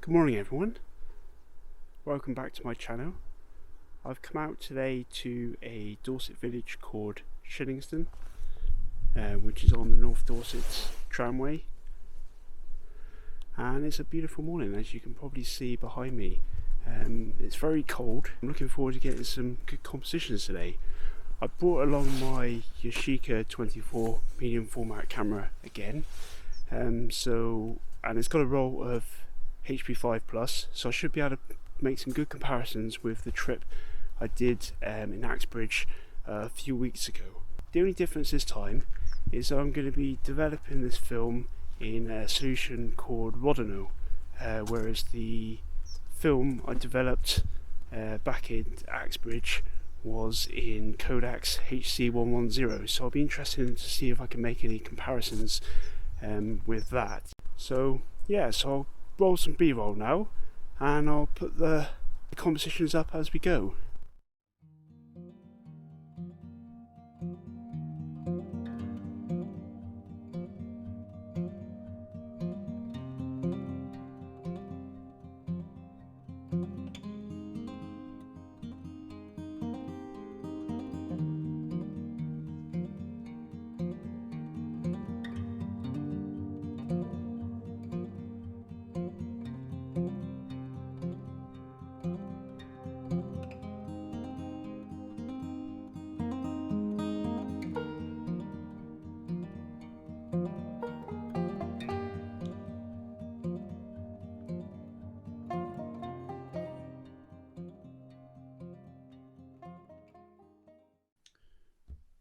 Good morning everyone, welcome back to my channel. I've come out today to a Dorset village called Shillingstone, which is on the North Dorset tramway, and it's a beautiful morning as you can probably see behind me. It's very cold. I'm looking forward to getting some good compositions today. I brought along my Yashica 24 medium format camera again, and it's got a roll of HP5 Plus, so I should be able to make some good comparisons with the trip I did in Axbridge a few weeks ago. The only difference this time is I'm going to be developing this film in a solution called Rodinal, whereas the film I developed back in Axbridge was in Kodak's HC110, so I'll be interested to see if I can make any comparisons with that. So I'll roll some B-roll now, and I'll put the compositions up as we go.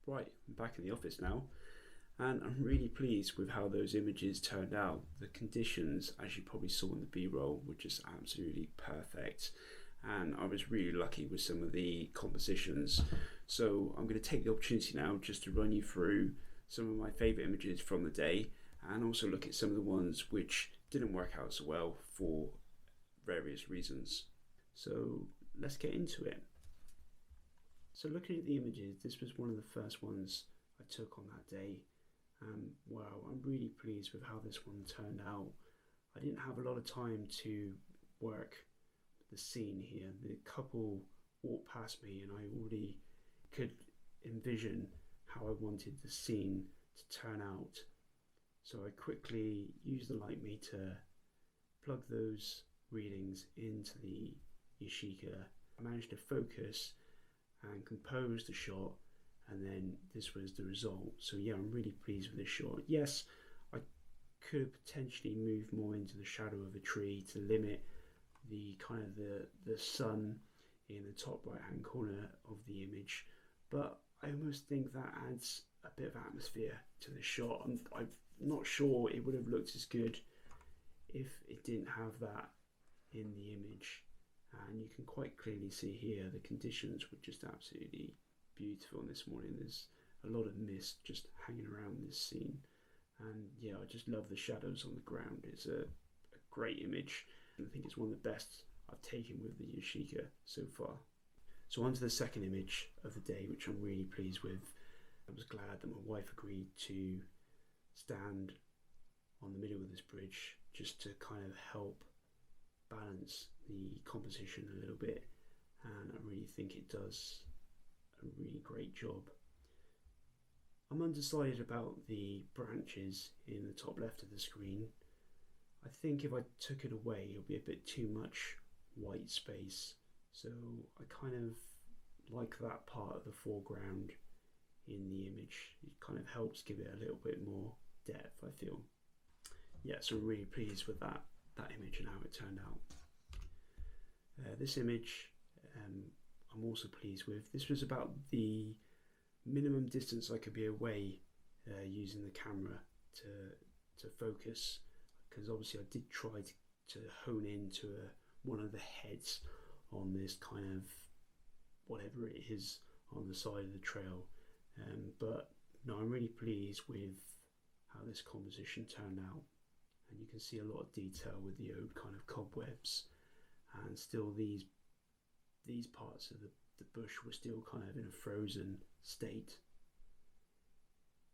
Right, I'm back in the office now, and I'm really pleased with how those images turned out. The conditions, as you probably saw in the B-roll, were just absolutely perfect, and I was really lucky with some of the compositions. So I'm going to take the opportunity now just to run you through some of my favourite images from the day, and also look at some of the ones which didn't work out so well for various reasons. So let's get into it. So looking at the images, this was one of the first ones I took on that day. Wow, I'm really pleased with how this one turned out. I didn't have a lot of time to work the scene here. The couple walked past me and I already could envision how I wanted the scene to turn out. So I quickly used the Lightmeter, plugged those readings into the Yashica. I managed to focus and compose the shot, and then this was the result. So yeah, I'm really pleased with this shot. Yes, I could have potentially moved more into the shadow of a tree to limit the kind of the sun in the top right hand corner of the image, but I almost think that adds a bit of atmosphere to the shot. I'm not sure it would have looked as good if it didn't have that in the image. And you can quite clearly see here the conditions were just absolutely beautiful this morning. There's a lot of mist just hanging around this scene, and yeah, I just love the shadows on the ground. It's a great image, and I think it's one of the best I've taken with the Yashica so far. So on to the second image of the day, which I'm really pleased with. I was glad that my wife agreed to stand on the middle of this bridge just to kind of help balance the composition a little bit, and I really think it does a really great job. I'm undecided about the branches in the top left of the screen. I think if I took it away it would be a bit too much white space, so I kind of like that part of the foreground in the image. It kind of helps give it a little bit more depth, I feel. Yeah, so I'm really pleased with that image and how it turned out. This image I'm also pleased with. This was about the minimum distance I could be away using the camera to focus, because obviously I did try to hone into one of the heads on this kind of whatever it is on the side of the trail, but no, I'm really pleased with how this composition turned out, and you can see a lot of detail with the old kind of cobwebs, and still these parts of the bush were still kind of in a frozen state.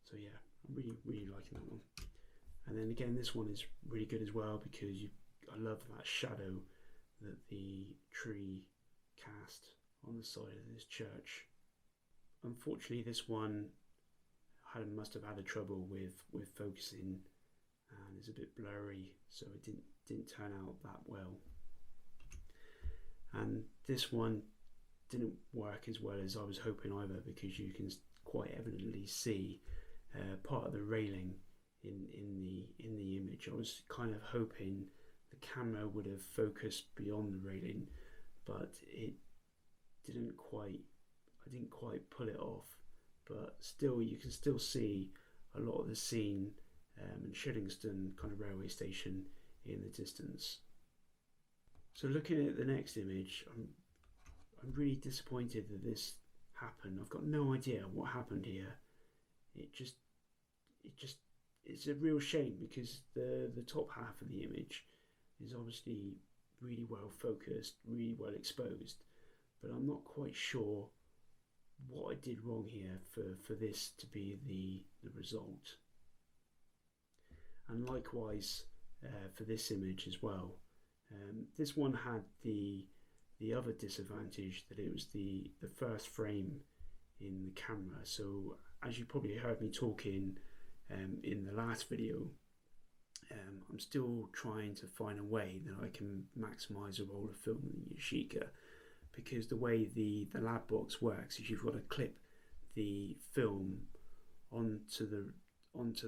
So yeah, I'm really liking that one. And then again, this one is really good as well, because you've I love that shadow that the tree cast on the side of this church. Unfortunately, this one must have had a trouble with focusing, and it's a bit blurry, so it didn't turn out that well. And this one didn't work as well as I was hoping either, because you can quite evidently see part of the railing in the image. I was kind of hoping the camera would have focused beyond the railing, but it didn't quite. I didn't quite pull it off, but still you can still see a lot of the scene and Shillingstone kind of railway station in the distance. So looking at the next image, I'm really disappointed that this happened. I've got no idea what happened here. It's a real shame, because the top half of the image is obviously really well focused, really well exposed, but I'm not quite sure what I did wrong here for this to be the result. And likewise for this image as well. This one had the other disadvantage that it was the first frame in the camera. So as you probably heard me talking in the last video, I'm still trying to find a way that I can maximize a roll of film in Yashica, because the way the Lab-Box works is you've got to clip the film onto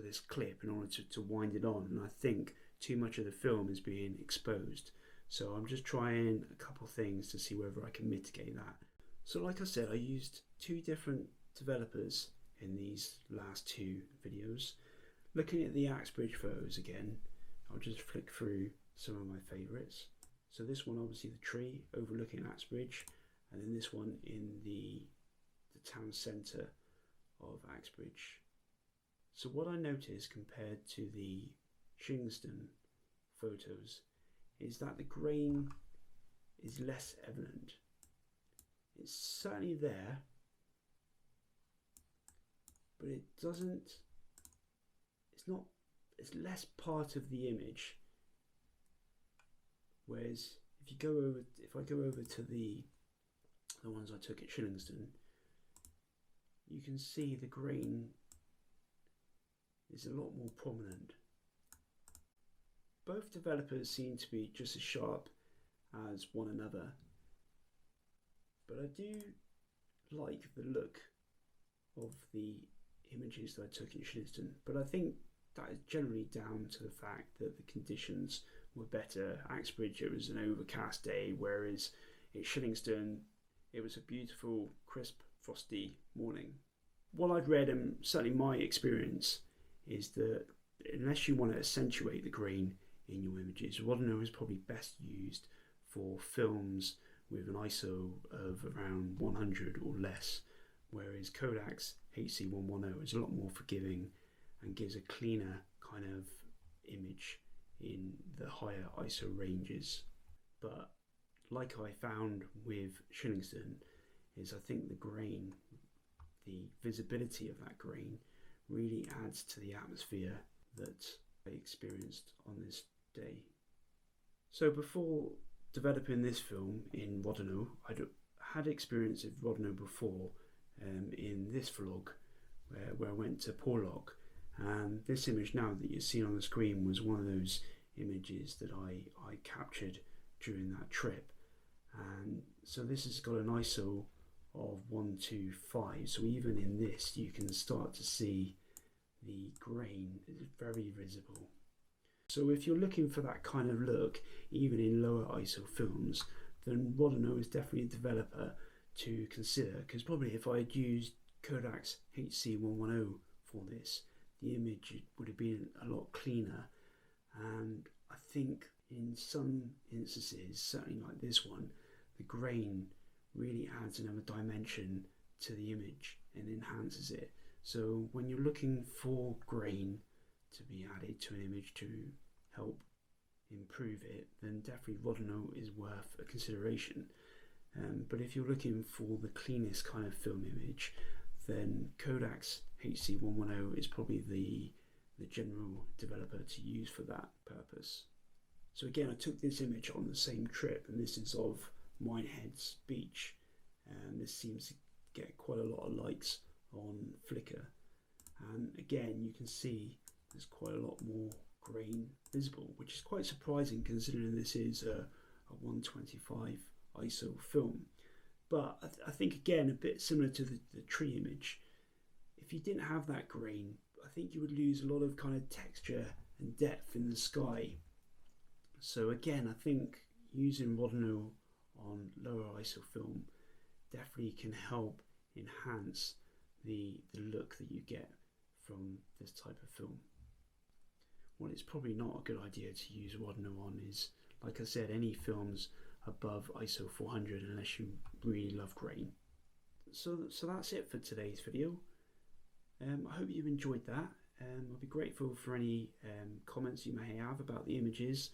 this clip in order to wind it on, and I think too much of the film is being exposed. So I'm just trying a couple things to see whether I can mitigate that. So like I said, I used 2 different developers in these last 2 videos. Looking at the Axbridge photos again, I'll just flick through some of my favourites. So this one, obviously the tree overlooking Axbridge, and then this one in the town centre of Axbridge. So what I noticed compared to the Shillingstone photos is that the grain is less evident. It's certainly there, but it doesn't, it's less part of the image. Whereas if I go over to the ones I took at Shillingstone, you can see the grain is a lot more prominent. Both developers seem to be just as sharp as one another, but I do like the look of the images that I took in Shillingstone, but I think that is generally down to the fact that the conditions were better. Axbridge, it was an overcast day, whereas at Shillingstone it was a beautiful, crisp, frosty morning. What I've read, and certainly my experience, is that unless you want to accentuate the grain in your images, Rodinal is probably best used for films with an ISO of around 100 or less, whereas Kodak's HC110 is a lot more forgiving and gives a cleaner kind of image in the higher ISO ranges. But like I found with Shillingstone, is I think the grain, the visibility of that grain really adds to the atmosphere that I experienced on this day. So before developing this film in Rodinal, I'd had experience of Rodinal before in this vlog where I went to Porlock, and this image now that you're seeing on the screen was one of those images that I captured during that trip. And so this has got an ISO of 125, so even in this you can start to see the grain is very visible. So if you're looking for that kind of look even in lower ISO films, then Rodinal is definitely a developer to consider, because probably if I had used Kodak's HC110 for this, the image would have been a lot cleaner. And I think in some instances, certainly like this one, the grain really adds another dimension to the image and enhances it. So when you're looking for grain to be added to an image to help improve it, then definitely Rodinal is worth a consideration. But if you're looking for the cleanest kind of film image, then Kodak's HC110 is probably the general developer to use for that purpose. So again, I took this image on the same trip, and this is of Minehead's beach, and this seems to get quite a lot of likes on Flickr. And again, you can see there's quite a lot more grain visible, which is quite surprising considering this is a 125 ISO film. But I think again, a bit similar to the tree image, if you didn't have that grain, I think you would lose a lot of kind of texture and depth in the sky. So again, I think using Rodinal on lower ISO film definitely can help enhance the look that you get from this type of film. What it's probably not a good idea to use Rodinal on is, like I said, any films above ISO 400 unless you really love grain. So that's it for today's video. I hope you've enjoyed that. I'll be grateful for any comments you may have about the images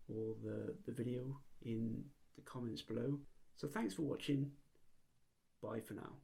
or the video in the comments below. So thanks for watching. Bye for now.